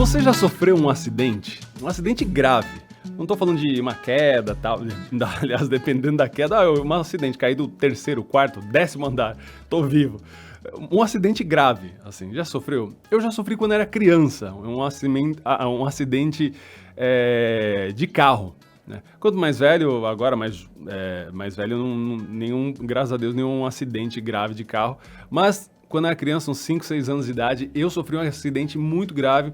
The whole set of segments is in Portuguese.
Você já sofreu um acidente? Um acidente grave. Não tô falando de uma queda, tal. Aliás, dependendo da queda, um acidente, caí do 3º, 4º, 10º andar, tô vivo. Um acidente grave, assim, já sofreu? Eu já sofri quando era criança, um acidente de carro, né? Quanto mais velho, agora mais velho, nenhum, graças a Deus, nenhum acidente grave de carro. Mas quando era criança, uns 5, 6 anos de idade, eu sofri um acidente muito grave.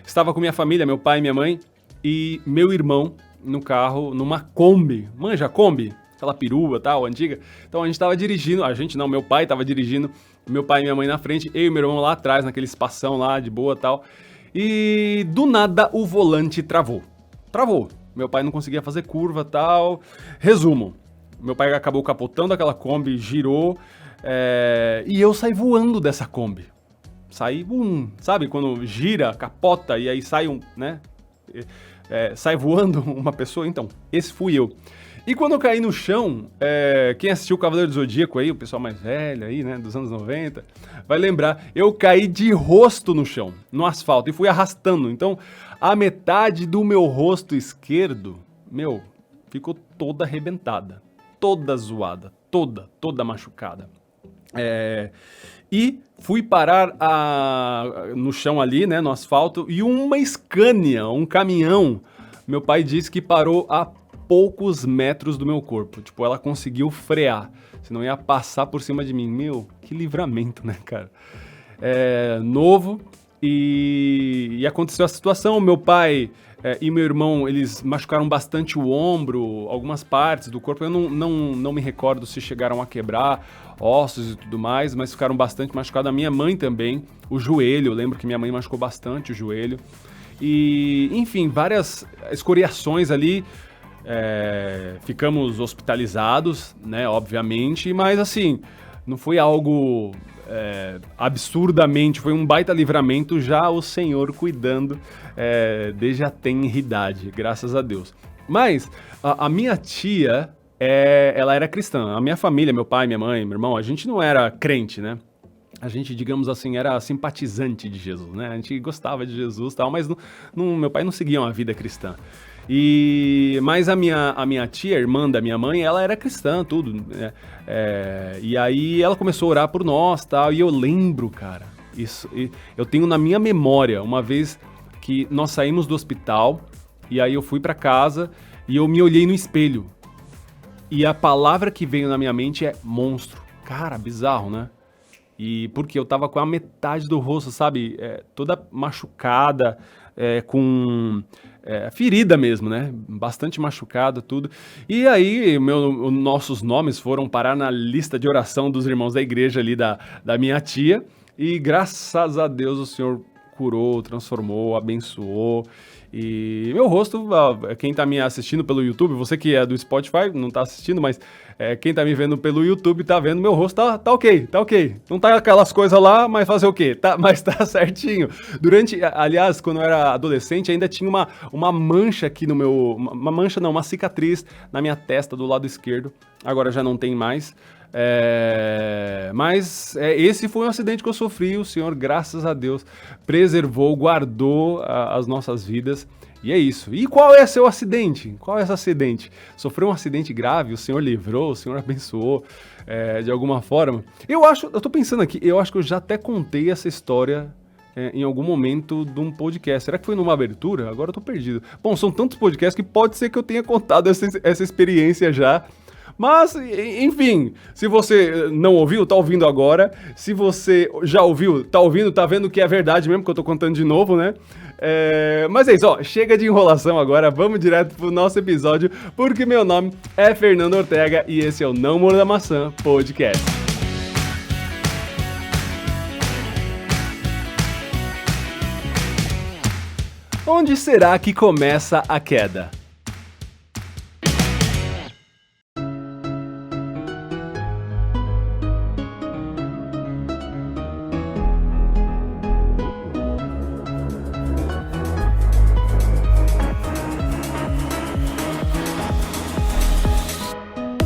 Estava com minha família, meu pai e minha mãe, e meu irmão no carro, numa Kombi. Manja, Kombi? Aquela perua, tal, antiga. Então a gente tava dirigindo, meu pai tava dirigindo, meu pai e minha mãe na frente, eu e meu irmão lá atrás, naquele espação lá, de boa, tal. E do nada o volante travou. Travou. Meu pai não conseguia fazer curva, tal. Resumo, meu pai acabou capotando aquela Kombi, girou, e eu saí voando dessa Kombi. Saí, sabe, quando gira, capota e aí sai sai voando uma pessoa? Então, esse fui eu. E quando eu caí no chão, quem assistiu o Cavaleiro do Zodíaco aí, o pessoal mais velho aí, né, dos anos 90, vai lembrar, eu caí de rosto no chão, no asfalto, e fui arrastando. Então, a metade do meu rosto esquerdo, ficou toda arrebentada, toda zoada, toda machucada. E fui parar no chão ali, né, no asfalto, e uma Scania, um caminhão, meu pai disse que parou a poucos metros do meu corpo. Tipo, ela conseguiu frear, senão ia passar por cima de mim. Que livramento, né, cara? Novo, e aconteceu a situação, meu pai e meu irmão, eles machucaram bastante o ombro, algumas partes do corpo, eu não me recordo se chegaram a quebrar ossos e tudo mais, mas ficaram bastante machucados. A minha mãe também, o joelho, eu lembro que minha mãe machucou bastante o joelho. E, enfim, várias escoriações ali, ficamos hospitalizados, né, obviamente, mas assim, não foi algo absurdamente, foi um baita livramento, já o Senhor cuidando desde a tenridade, graças a Deus. Mas a minha tia, ela era cristã, a minha família, meu pai, minha mãe, meu irmão, a gente não era crente, né? A gente, digamos assim, era simpatizante de Jesus, né? A gente gostava de Jesus e tal, mas meu pai não seguia uma vida cristã. Mas a minha tia, irmã da minha mãe, ela era cristã, tudo, né? E aí ela começou a orar por nós, tal, e eu lembro, cara, eu tenho na minha memória, uma vez que nós saímos do hospital, e aí eu fui pra casa, e eu me olhei no espelho, e a palavra que veio na minha mente é monstro. Cara, bizarro, né? E porque eu tava com a metade do rosto, sabe, toda machucada, com ferida mesmo, né, bastante machucada, tudo. E aí, nossos nomes foram parar na lista de oração dos irmãos da igreja ali da minha tia, e graças a Deus o Senhor curou, transformou, abençoou. E meu rosto, quem tá me assistindo pelo YouTube, você que é do Spotify, não tá assistindo, mas quem tá me vendo pelo YouTube tá vendo, meu rosto tá ok. Não tá aquelas coisas lá, mas fazer o quê? Mas tá certinho. Aliás, quando eu era adolescente, ainda tinha uma mancha aqui no meu... Uma mancha não, uma cicatriz na minha testa do lado esquerdo. Agora já não tem mais. Mas esse foi um acidente que eu sofri, o Senhor, graças a Deus, preservou, guardou as nossas vidas, e é isso. E qual é seu acidente? Qual é esse acidente? Sofreu um acidente grave, o Senhor livrou, o Senhor abençoou de alguma forma? Eu tô pensando aqui, eu acho que eu já até contei essa história em algum momento de um podcast. Será que foi numa abertura? Agora eu tô perdido. Bom, são tantos podcasts que pode ser que eu tenha contado essa experiência já. Mas, enfim, se você não ouviu, tá ouvindo agora. Se você já ouviu, tá ouvindo, tá vendo que é verdade mesmo, que eu tô contando de novo, né? Mas é isso, ó, chega de enrolação agora, vamos direto pro nosso episódio, porque meu nome é Fernando Ortega e esse é o Não Morda Maçã Podcast. Onde será que começa a queda?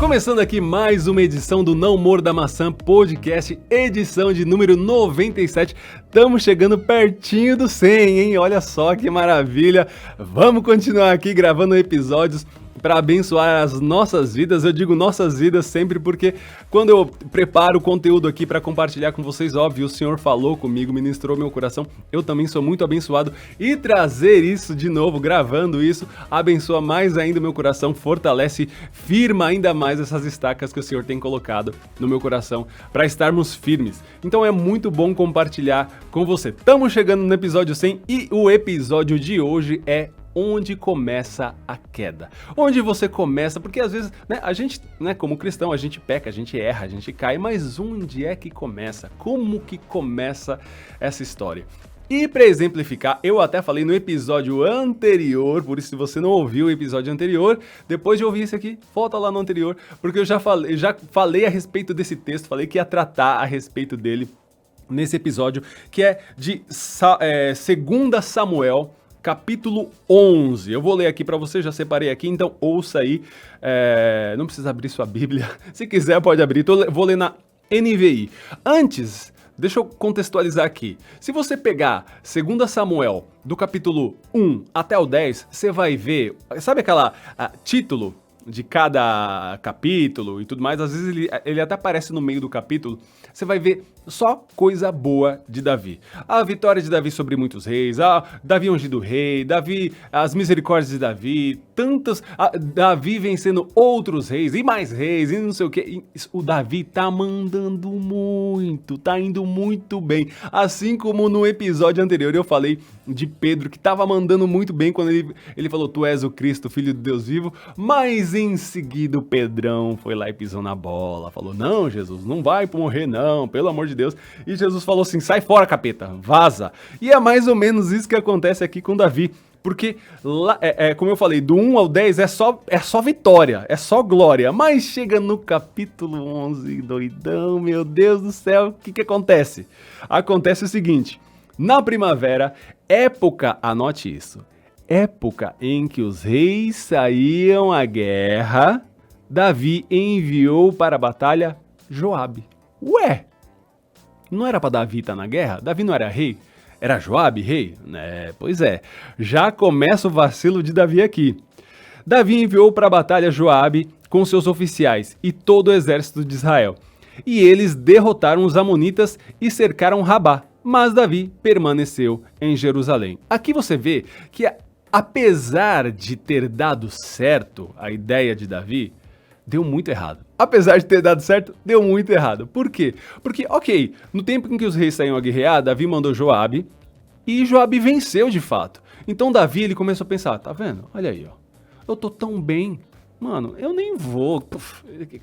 Começando aqui mais uma edição do Não Morda Maçã Podcast, edição de número 97. Estamos chegando pertinho do 100, hein? Olha só que maravilha. Vamos continuar aqui gravando episódios para abençoar as nossas vidas. Eu digo nossas vidas sempre porque quando eu preparo o conteúdo aqui para compartilhar com vocês, óbvio, o Senhor falou comigo, ministrou meu coração. Eu também sou muito abençoado e trazer isso de novo, gravando isso, abençoa mais ainda o meu coração, fortalece, firma ainda mais essas estacas que o Senhor tem colocado no meu coração para estarmos firmes. Então é muito bom compartilhar com você. Estamos chegando no episódio 100 e o episódio de hoje é onde começa a queda. Onde você começa, porque às vezes, a gente, como cristão, a gente peca, a gente erra, a gente cai, mas onde é que começa? Como que começa essa história? E para exemplificar, eu até falei no episódio anterior, por isso se você não ouviu o episódio anterior, depois de ouvir esse aqui, volta lá no anterior, porque eu já falei a respeito desse texto, falei que ia tratar a respeito dele nesse episódio, que é de 2 Samuel, capítulo 11. Eu vou ler aqui para você, já separei aqui, então ouça aí. Não precisa abrir sua Bíblia. Se quiser, pode abrir. Vou ler na NVI. Antes, deixa eu contextualizar aqui. Se você pegar 2 Samuel, do capítulo 1 até o 10, você vai ver... Sabe aquela título de cada capítulo e tudo mais? Às vezes ele até aparece no meio do capítulo. Você vai ver só coisa boa de Davi. A vitória de Davi sobre muitos reis, Davi ungido rei, Davi, as misericórdias de Davi, Davi vencendo outros reis e mais reis e não sei o que. O Davi tá mandando muito, tá indo muito bem. Assim como no episódio anterior eu falei de Pedro, que tava mandando muito bem quando ele falou, tu és o Cristo, filho de Deus vivo, mas em seguida o Pedrão foi lá e pisou na bola, falou, não, Jesus, não vai morrer não, pelo amor de Deus. E Jesus falou assim, sai fora, capeta, vaza. E é mais ou menos isso que acontece aqui com Davi. Porque, lá, como eu falei, do 1 ao 10 é só vitória, é só glória. Mas chega no capítulo 11, doidão, meu Deus do céu, o que acontece? Acontece o seguinte, na primavera, época, anote isso, época em que os reis saíam à guerra, Davi enviou para a batalha Joabe. Ué, não era para Davi estar na guerra? Davi não era rei? Era Joabe rei? Pois é, já começa o vacilo de Davi aqui. Davi enviou para a batalha Joabe com seus oficiais e todo o exército de Israel. E eles derrotaram os amonitas e cercaram Rabá, mas Davi permaneceu em Jerusalém. Aqui você vê que apesar de ter dado certo a ideia de Davi, deu muito errado. Apesar de ter dado certo, deu muito errado. Por quê? Porque, ok, no tempo em que os reis saíam a guerrear, Davi mandou Joabe e Joabe venceu de fato. Então Davi, ele começou a pensar, tá vendo? Olha aí, ó. Eu tô tão bem. Mano, eu nem vou.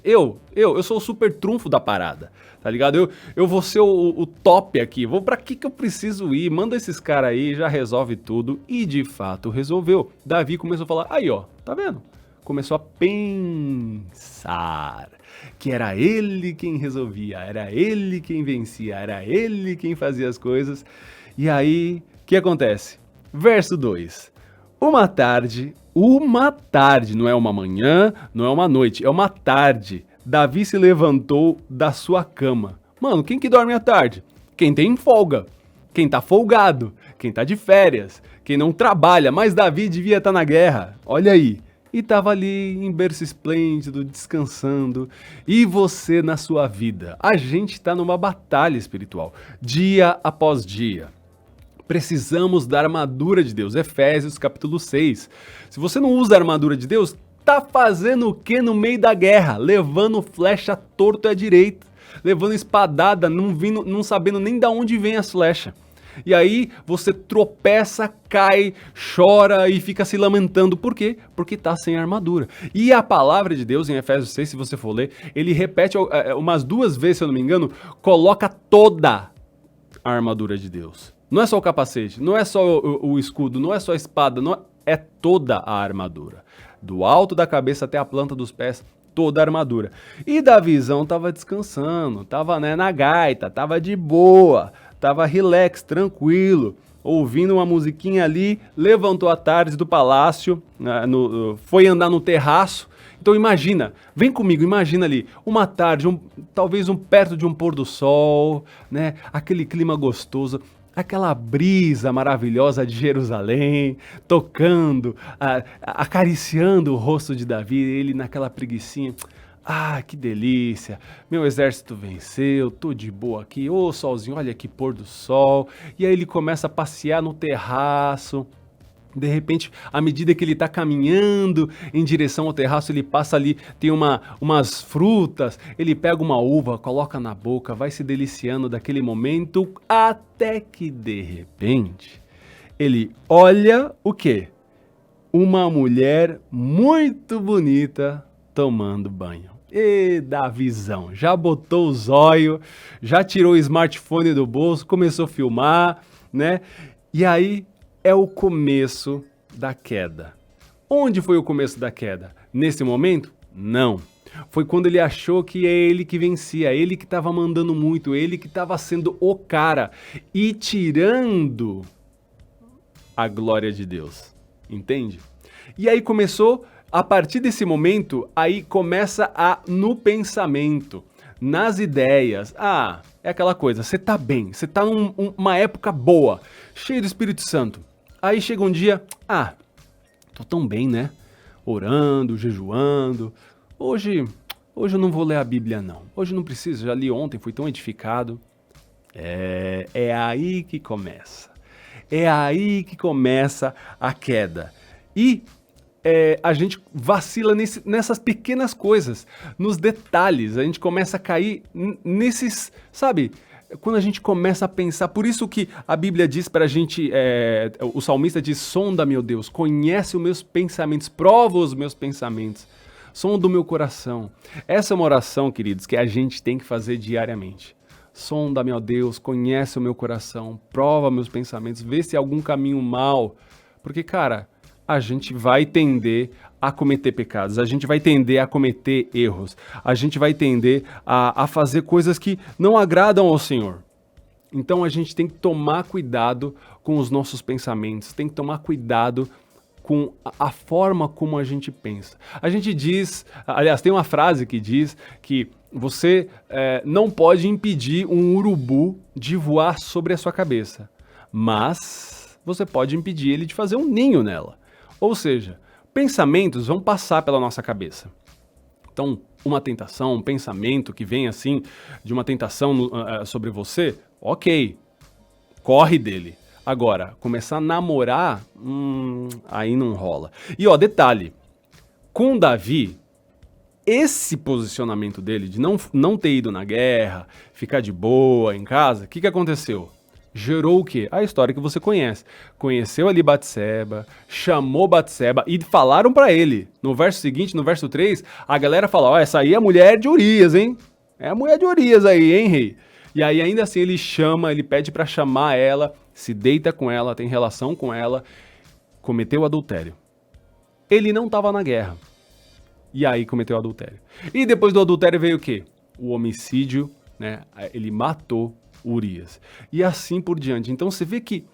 Eu sou o super trunfo da parada, tá ligado? Eu vou ser o top aqui. Pra que eu preciso ir? Manda esses caras aí, já resolve tudo. E de fato resolveu. Davi começou a falar, aí ó, tá vendo? Começou a pensar que era ele quem resolvia, era ele quem vencia, era ele quem fazia as coisas. E aí, o que acontece? Verso 2. Uma tarde, não é uma manhã, não é uma noite, é uma tarde. Davi se levantou da sua cama. Mano, quem que dorme à tarde? Quem tem folga, quem tá folgado, quem tá de férias, quem não trabalha, mas Davi devia estar na guerra. Olha aí. E estava ali em berço esplêndido, descansando. E você na sua vida? A gente está numa batalha espiritual, dia após dia. Precisamos da armadura de Deus. Efésios capítulo 6. Se você não usa a armadura de Deus, tá fazendo o que no meio da guerra? Levando flecha torto à direita, levando espadada, não sabendo nem de onde vem as flechas. E aí você tropeça, cai, chora e fica se lamentando. Por quê? Porque tá sem armadura. E a palavra de Deus em Efésios 6, se você for ler, ele repete umas 2 vezes, se eu não me engano, coloca toda a armadura de Deus. Não é só o capacete, não é só o escudo, não é só a espada, é toda a armadura. Do alto da cabeça até a planta dos pés, toda a armadura. E Davizão tava descansando, tava na gaita, tava de boa, tava relax, tranquilo. ouvindo uma musiquinha ali, levantou à tarde do palácio, foi andar no terraço. Então imagina, vem comigo, imagina ali, uma tarde, talvez perto de um pôr do sol, né? Aquele clima gostoso, aquela brisa maravilhosa de Jerusalém, tocando, acariciando o rosto de Davi, ele naquela preguicinha. Ah, que delícia, meu exército venceu, tô de boa aqui, ô solzinho, olha que pôr do sol. E aí ele começa a passear no terraço. De repente, à medida que ele está caminhando em direção ao terraço, ele passa ali, tem umas frutas, ele pega uma uva, coloca na boca, vai se deliciando daquele momento, até que de repente, ele olha o quê? Uma mulher muito bonita tomando banho. E dá visão, já botou o zóio, já tirou o smartphone do bolso, começou a filmar, né? E aí é o começo da queda. Onde foi o começo da queda? Nesse momento? Não. Foi quando ele achou que é ele que vencia, ele que estava mandando muito, ele que estava sendo o cara e tirando a glória de Deus. Entende? E aí começou, a partir desse momento, aí começa no pensamento, nas ideias. É aquela coisa, você tá bem, você tá numa época boa, cheio do Espírito Santo. Aí chega um dia, tô tão bem, né? Orando, jejuando. Hoje eu não vou ler a Bíblia, não. Hoje não preciso, já li ontem, fui tão edificado. É aí que começa. É aí que começa a queda. E a gente vacila nessas pequenas coisas, nos detalhes. A gente começa a cair nesses, sabe? Quando a gente começa a pensar, por isso que a Bíblia diz pra gente, o salmista diz, sonda, meu Deus, conhece os meus pensamentos, prova os meus pensamentos, sonda o meu coração. Essa é uma oração, queridos, que a gente tem que fazer diariamente. Sonda, meu Deus, conhece o meu coração, prova meus pensamentos, vê se há algum caminho mal, porque, cara, a gente vai tender a cometer pecados, a gente vai tender a cometer erros, a gente vai tender a fazer coisas que não agradam ao Senhor. Então a gente tem que tomar cuidado com os nossos pensamentos, tem que tomar cuidado com a forma como a gente pensa. A gente diz, aliás, tem uma frase que diz que você não pode impedir um urubu de voar sobre a sua cabeça, mas você pode impedir ele de fazer um ninho nela. Ou seja, pensamentos vão passar pela nossa cabeça. Então, uma tentação, um pensamento que vem assim, de uma tentação sobre você, ok, corre dele. Agora, começar a namorar, aí não rola. E detalhe, com Davi, esse posicionamento dele de não ter ido na guerra, ficar de boa em casa, o que aconteceu? Gerou o quê? A história que você conhece. Conheceu ali Batseba, chamou Batseba e falaram pra ele. No verso seguinte, no verso 3, a galera fala, essa aí é a mulher de Urias, hein? É a mulher de Urias aí, hein, rei? E aí ainda assim ele pede pra chamar ela, se deita com ela, tem relação com ela, cometeu adultério. Ele não estava na guerra. E aí cometeu adultério. E depois do adultério veio o quê? O homicídio, né? Ele matou Urias. E assim por diante. Então você vê que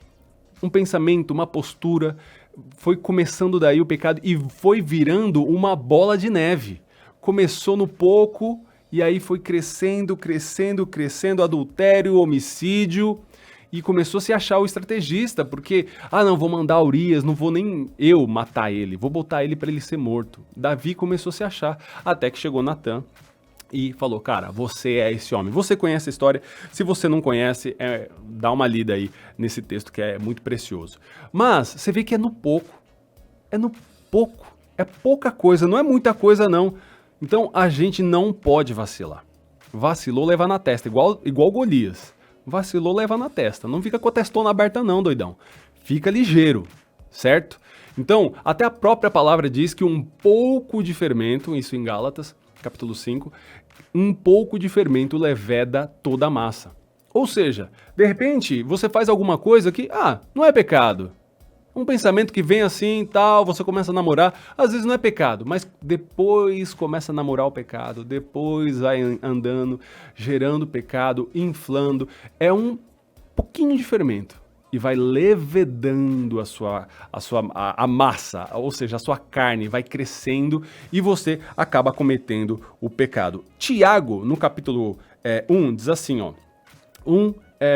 um pensamento, uma postura, foi começando daí o pecado e foi virando uma bola de neve. Começou no pouco e aí foi crescendo, adultério, homicídio, e começou a se achar o estrategista, porque, não, vou mandar Urias, não vou nem eu matar ele, vou botar ele para ele ser morto. Davi começou a se achar, até que chegou Natan e falou, cara, você é esse homem. Você conhece a história, se você não conhece, dá uma lida aí nesse texto que é muito precioso. Mas você vê que é no pouco, é pouca coisa, não é muita coisa não. Então a gente não pode vacilar. Vacilou, leva na testa, igual Golias. Vacilou, leva na testa. Não fica com a testona aberta não, doidão. Fica ligeiro, certo? Então, até a própria palavra diz que um pouco de fermento, isso em Gálatas, capítulo 5, um pouco de fermento leveda toda a massa. Ou seja, de repente, você faz alguma coisa que, não é pecado. Um pensamento que vem assim e tal, você começa a namorar, às vezes não é pecado, mas depois começa a namorar o pecado, depois vai andando, gerando pecado, inflando. É um pouquinho de fermento. e vai levedando a massa, ou seja, a sua carne vai crescendo e você acaba cometendo o pecado. Tiago, no capítulo 1, diz assim, ó,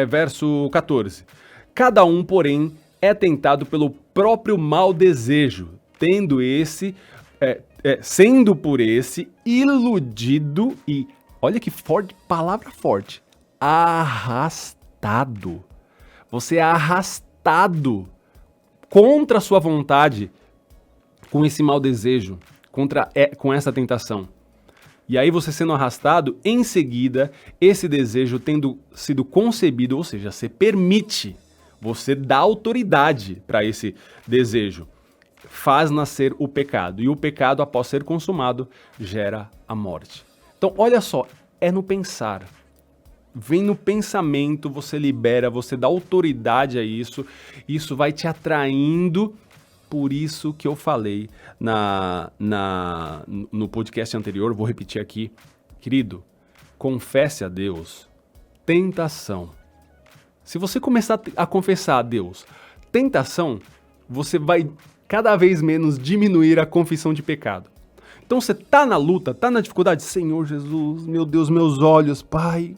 verso 14. Cada um, porém, é tentado pelo próprio mau desejo, sendo por esse iludido e, olha que forte, palavra forte, arrastado. Você é arrastado contra a sua vontade com esse mau desejo, com essa tentação. E aí você sendo arrastado, em seguida, esse desejo tendo sido concebido, ou seja, você permite, você dá autoridade para esse desejo, faz nascer o pecado. E o pecado, após ser consumado, gera a morte. Então, olha só, é no pensar. Vem no pensamento, você libera, você dá autoridade a isso vai te atraindo. Por isso que eu falei no podcast anterior, vou repetir aqui. Querido, confesse a Deus tentação. Se você começar a confessar a Deus tentação, você vai cada vez menos diminuir a confissão de pecado. Então você tá na luta, tá na dificuldade, Senhor Jesus, meu Deus, meus olhos, Pai,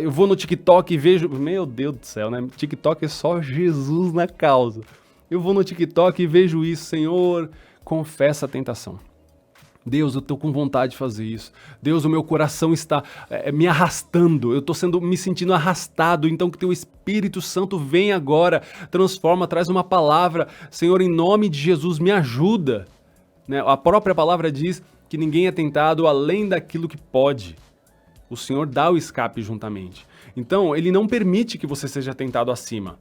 eu vou no TikTok e vejo, meu Deus do céu, né? TikTok é só Jesus na causa. Eu vou no TikTok e vejo isso, Senhor, confessa a tentação. Deus, eu tô com vontade de fazer isso. Deus, o meu coração está me arrastando, eu tô me sentindo arrastado, então que teu Espírito Santo vem agora, transforma, traz uma palavra. Senhor, em nome de Jesus, me ajuda. Né? A própria palavra diz que ninguém é tentado além daquilo que pode. O Senhor dá o escape juntamente. Então, Ele não permite que você seja tentado acima.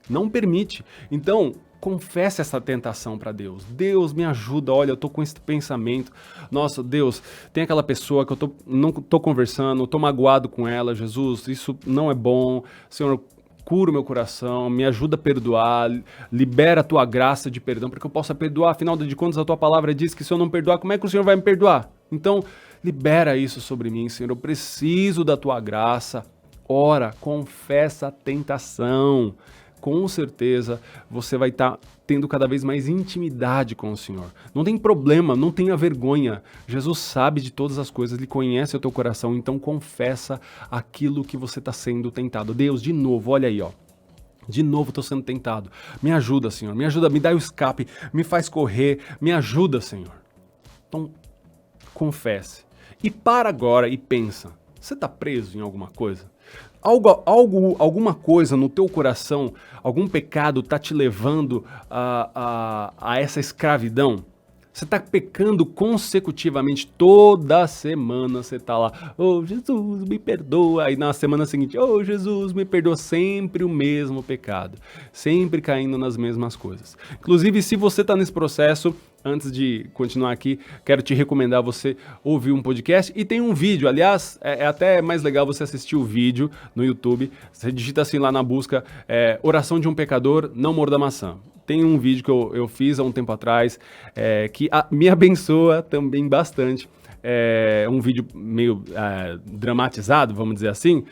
Não permite. Então, confesse essa tentação para Deus. Deus, me ajuda. Olha, eu tô com esse pensamento. Nossa, Deus, tem aquela pessoa que eu não tô conversando, tô magoado com ela. Jesus, isso não é bom. Senhor, cura o meu coração, me ajuda a perdoar, libera a tua graça de perdão para que eu possa perdoar. Afinal de contas, a tua palavra diz que se eu não perdoar, como é que o Senhor vai me perdoar? Então, libera isso sobre mim, Senhor. Eu preciso da tua graça. Ora, confessa a tentação. Com certeza, você vai estar tendo cada vez mais intimidade com o Senhor. Não tem problema, não tenha vergonha. Jesus sabe de todas as coisas, Ele conhece o teu coração, então confessa aquilo que você está sendo tentado. Deus, de novo, olha aí, ó. De novo estou sendo tentado. Me ajuda, Senhor. Me ajuda, me dá o escape, me faz correr. Me ajuda, Senhor. Então, confesse. E para agora e pensa. Você está preso em alguma coisa? Alguma coisa no teu coração, algum pecado está te levando a essa escravidão? Você está pecando consecutivamente, toda semana você está lá, oh Jesus, me perdoa, aí na semana seguinte, oh Jesus, me perdoa, sempre o mesmo pecado, sempre caindo nas mesmas coisas. Inclusive, se você está nesse processo, antes de continuar aqui, quero te recomendar você ouvir um podcast e tem um vídeo, aliás, é até mais legal você assistir o vídeo no YouTube, você digita assim lá na busca, oração de um pecador, não morda maçã. Tem um vídeo que eu fiz há um tempo atrás, que me abençoa também bastante. É um vídeo meio dramatizado, vamos dizer assim,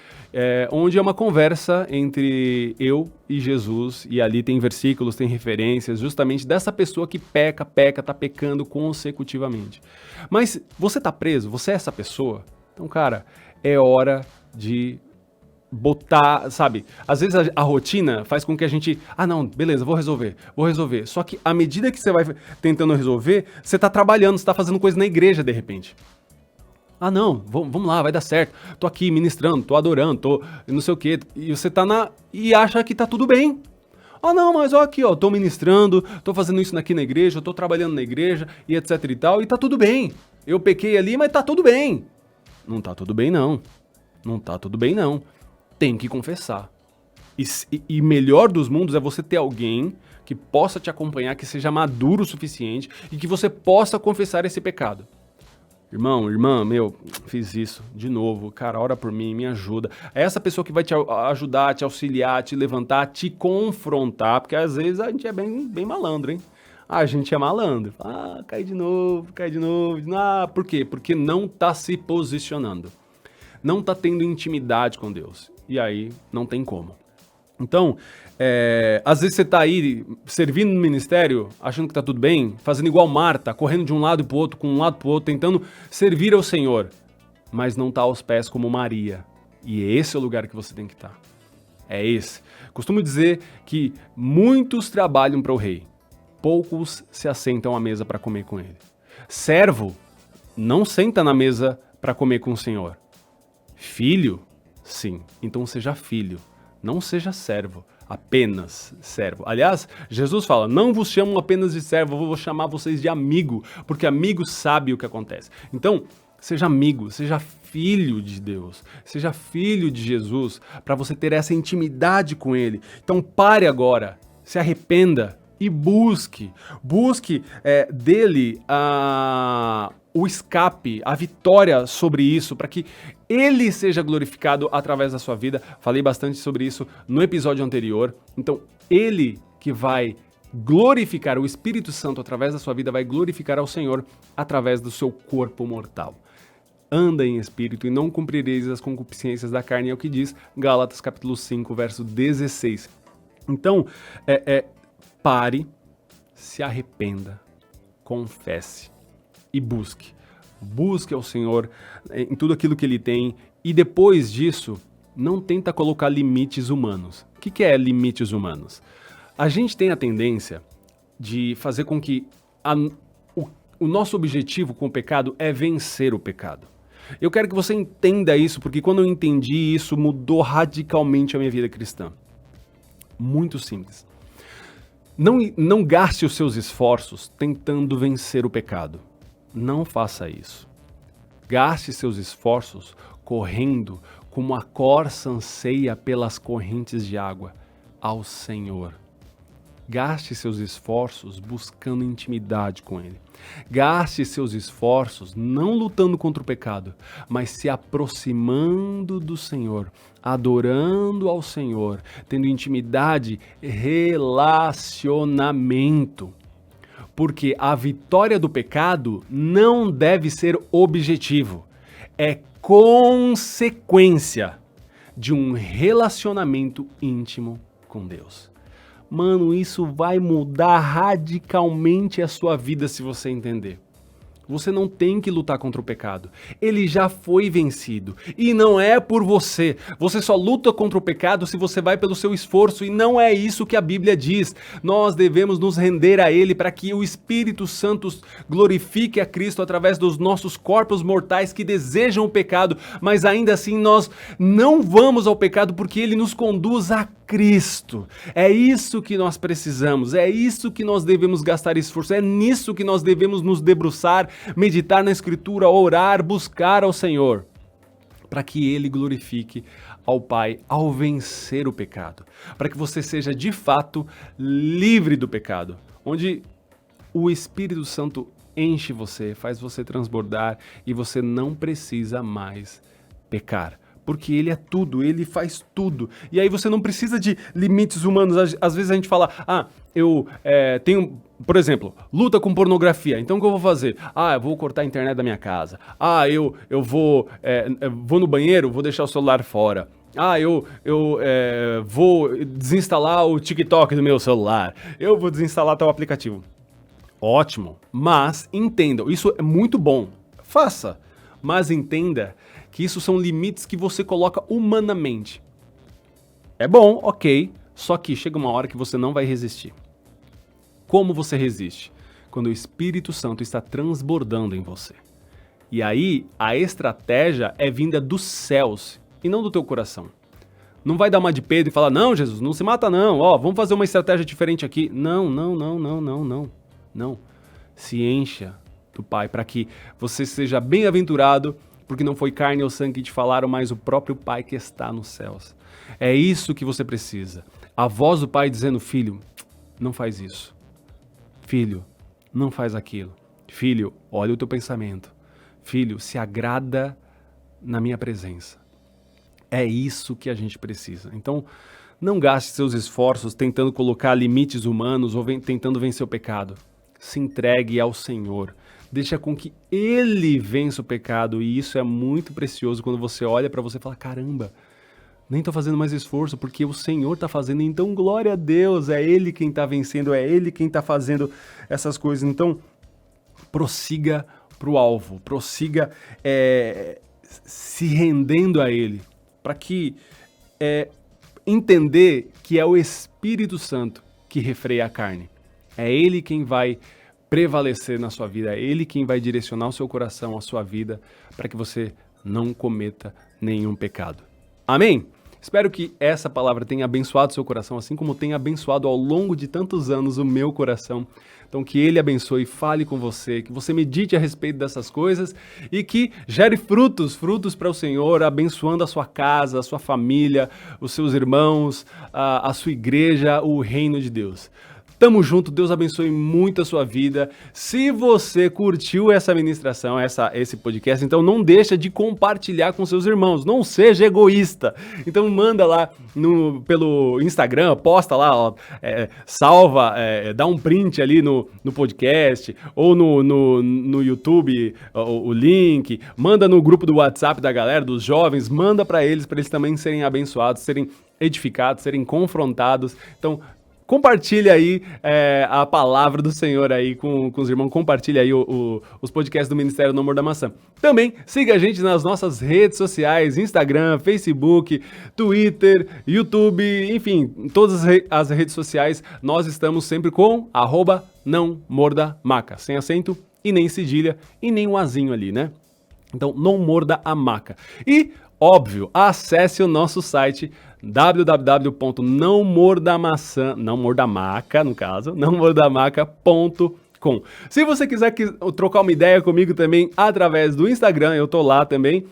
onde é uma conversa entre eu e Jesus, e ali tem versículos, tem referências, justamente dessa pessoa que tá pecando consecutivamente. Mas você tá preso? Você é essa pessoa? Então, cara, é hora de botar, sabe, às vezes a rotina faz com que a gente, não, beleza, vou resolver, só que à medida que você vai tentando resolver, você tá trabalhando, você tá fazendo coisa na igreja de repente. Não, vamos lá, vai dar certo, tô aqui ministrando, tô adorando, tô não sei o que, e você tá e acha que tá tudo bem. Não, mas ó aqui, ó, tô ministrando, tô fazendo isso aqui na igreja, tô trabalhando na igreja, e etc e tal, e tá tudo bem. Eu pequei ali, mas tá tudo bem. Não tá tudo bem não, não tá tudo bem não. Tem que confessar. E melhor dos mundos é você ter alguém que possa te acompanhar, que seja maduro o suficiente e que você possa confessar esse pecado. Irmão, irmã, fiz isso de novo, cara, ora por mim, me ajuda. É essa pessoa que vai te ajudar, te auxiliar, te levantar, te confrontar, porque às vezes a gente é bem malandro, hein? A gente é malandro. Cai de novo. Por quê? Porque não tá se posicionando. Não tá tendo intimidade com Deus. E aí, não tem como. Então, às vezes você está aí servindo no ministério, achando que está tudo bem, fazendo igual Marta, correndo de um lado para o outro, com um lado para o outro, tentando servir ao Senhor, mas não está aos pés como Maria. E esse é o lugar que você tem que estar. É esse. Costumo dizer que muitos trabalham para o rei, poucos se assentam à mesa para comer com ele. Servo não senta na mesa para comer com o Senhor. Filho, sim. Então seja filho. Não seja servo, apenas servo. Aliás, Jesus fala, não vos chamo apenas de servo, eu vou chamar vocês de amigo, porque amigo sabe o que acontece. Então, seja amigo, seja filho de Deus, seja filho de Jesus, para você ter essa intimidade com Ele. Então pare agora, se arrependa e busque dele o escape, a vitória sobre isso, para que ele seja glorificado através da sua vida. Falei bastante sobre isso no episódio anterior. Então, ele que vai glorificar, o Espírito Santo através da sua vida vai glorificar ao Senhor através do seu corpo mortal. Anda em espírito e não cumprireis as concupiscências da carne, é o que diz Gálatas capítulo 5, verso 16. Então, pare, se arrependa, confesse e busque. Busque ao Senhor em tudo aquilo que Ele tem e depois disso, não tenta colocar limites humanos. O que é limites humanos? A gente tem a tendência de fazer com que o nosso objetivo com o pecado é vencer o pecado. Eu quero que você entenda isso, porque quando eu entendi isso, mudou radicalmente a minha vida cristã. Muito simples. Não gaste os seus esforços tentando vencer o pecado. Não faça isso. Gaste seus esforços correndo como a corça anseia pelas correntes de água, ao Senhor. Gaste seus esforços buscando intimidade com Ele. Gaste seus esforços não lutando contra o pecado, mas se aproximando do Senhor, adorando ao Senhor, tendo intimidade, relacionamento. Porque a vitória do pecado não deve ser objetivo, é consequência de um relacionamento íntimo com Deus. Mano, isso vai mudar radicalmente a sua vida se você entender. Você não tem que lutar contra o pecado. Ele já foi vencido. E não é por você. Você só luta contra o pecado se você vai pelo seu esforço. E não é isso que a Bíblia diz. Nós devemos nos render a Ele para que o Espírito Santo glorifique a Cristo através dos nossos corpos mortais que desejam o pecado. Mas ainda assim nós não vamos ao pecado porque Ele nos conduz a Cristo. É isso que nós precisamos. É isso que nós devemos gastar esforço. É nisso que nós devemos nos debruçar, meditar na Escritura, orar, buscar ao Senhor, para que Ele glorifique ao Pai ao vencer o pecado, para que você seja de fato livre do pecado, onde o Espírito Santo enche você, faz você transbordar e você não precisa mais pecar. Porque Ele é tudo, Ele faz tudo. E aí você não precisa de limites humanos. Às vezes a gente fala, eu tenho, por exemplo, luta com pornografia. Então o que eu vou fazer? Eu vou cortar a internet da minha casa. Eu vou no banheiro, vou deixar o celular fora. Eu vou desinstalar o TikTok do meu celular. Eu vou desinstalar tal aplicativo. Ótimo, mas entendam, isso é muito bom. Faça, mas entenda que isso são limites que você coloca humanamente. É bom, ok, só que chega uma hora que você não vai resistir. Como você resiste? Quando o Espírito Santo está transbordando em você. E aí, a estratégia é vinda dos céus e não do teu coração. Não vai dar uma de Pedro e falar, não, Jesus, não se mata não, vamos fazer uma estratégia diferente aqui. Não. Se encha do Pai para que você seja bem-aventurado, porque não foi carne ou sangue que te falaram, mas o próprio Pai que está nos céus. É isso que você precisa. A voz do Pai dizendo, filho, não faz isso. Filho, não faz aquilo. Filho, olha o teu pensamento. Filho, se agrada na minha presença. É isso que a gente precisa. Então, não gaste seus esforços tentando colocar limites humanos ou tentando vencer o pecado. Se entregue ao Senhor. Deixa com que Ele vença o pecado. E isso é muito precioso quando você olha para você e fala, caramba, nem tô fazendo mais esforço, porque o Senhor tá fazendo, então glória a Deus, é Ele quem tá vencendo, é Ele quem tá fazendo essas coisas. Então, prossiga pro alvo, prossiga se rendendo a Ele, para que entender que é o Espírito Santo que refreia a carne. É Ele quem vai prevalecer na sua vida, é Ele quem vai direcionar o seu coração, a sua vida, para que você não cometa nenhum pecado. Amém? Espero que essa palavra tenha abençoado seu coração, assim como tem abençoado ao longo de tantos anos o meu coração. Então que Ele abençoe, fale com você, que você medite a respeito dessas coisas e que gere frutos para o Senhor, abençoando a sua casa, a sua família, os seus irmãos, a sua igreja, o reino de Deus. Tamo junto, Deus abençoe muito a sua vida. Se você curtiu essa ministração, esse podcast, então não deixa de compartilhar com seus irmãos. Não seja egoísta. Então manda lá pelo Instagram, posta lá, ó, salva, dá um print ali no podcast ou no YouTube o link. Manda no grupo do WhatsApp da galera, dos jovens, manda para eles também serem abençoados, serem edificados, serem confrontados. Então, compartilha aí a palavra do Senhor aí com os irmãos, compartilha aí os podcasts do Ministério No Amor da Maçã. Também siga a gente nas nossas redes sociais, Instagram, Facebook, Twitter, YouTube, enfim, todas as redes sociais, nós estamos sempre com @não-morda-maca, sem acento e nem cedilha e nem um azinho ali, né? Então, não morda a maca. E, óbvio, acesse o nosso site www.não-morda-maca.com. Se você quiser trocar uma ideia comigo também através do Instagram, eu tô lá também.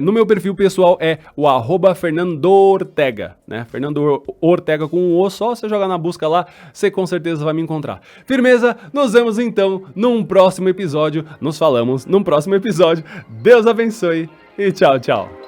No meu perfil pessoal é o @FernandoOrtega, né? Fernando Ortega com um O só, você jogar na busca lá, você com certeza vai me encontrar. Firmeza? Nos vemos então num próximo episódio. Nos falamos num próximo episódio. Deus abençoe e tchau, tchau.